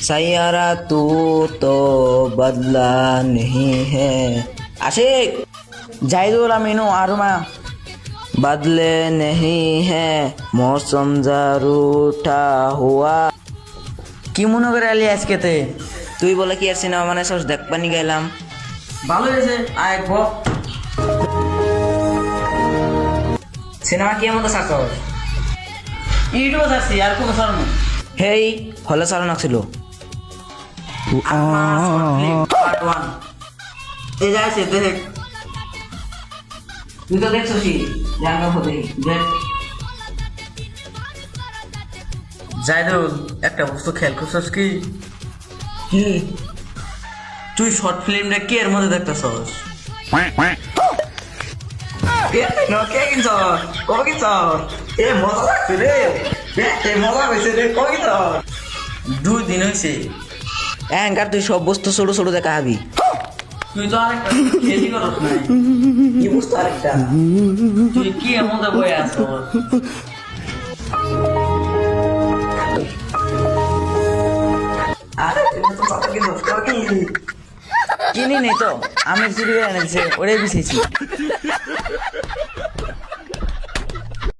सैयारा तू तो बदला नहीं है आशिक जाहिदुल अमीनो आरुमा बदले नहीं है मौसम जार उठा हुआ কি মনে করে আলি আজকেতে তুই বলে কি আর সিনেমা মানে সব দেখবানি গেলাম ভালো হয়েছে আয় গো সিনেমা কি মতো সাকো ইউটিউবে যাচ্ছি আর কোনো সরম হেই হলে সারা নাছিল পার্ট 1 এই যাইছে দেখ তুই তো দেখছসি জানো হতে দেখ জাইদুল একটা বস্তু খেয়াল করছস কি কি তুই শর্ট ফিল্মটা কি এর মধ্যে দেখতেছস কে কিনছ কবে কিনছ এ মজা লাগছে রে এ মজা হয়েছে রে কবে কিনছ 2 দিন হইছে অ্যাঙ্কার তুই সব বস্তু ছোট ছোট দেখা হবি তুই তো আরেকটা খেলি করছ না কি বস্তু আরেকটা তুই কি এর মধ্যে বই আছস আরে তুই তো কথা কিনছ কবে কিনলি কিনি নেই তো আমি চুরি করে এনেছে ওটাই বিছেছি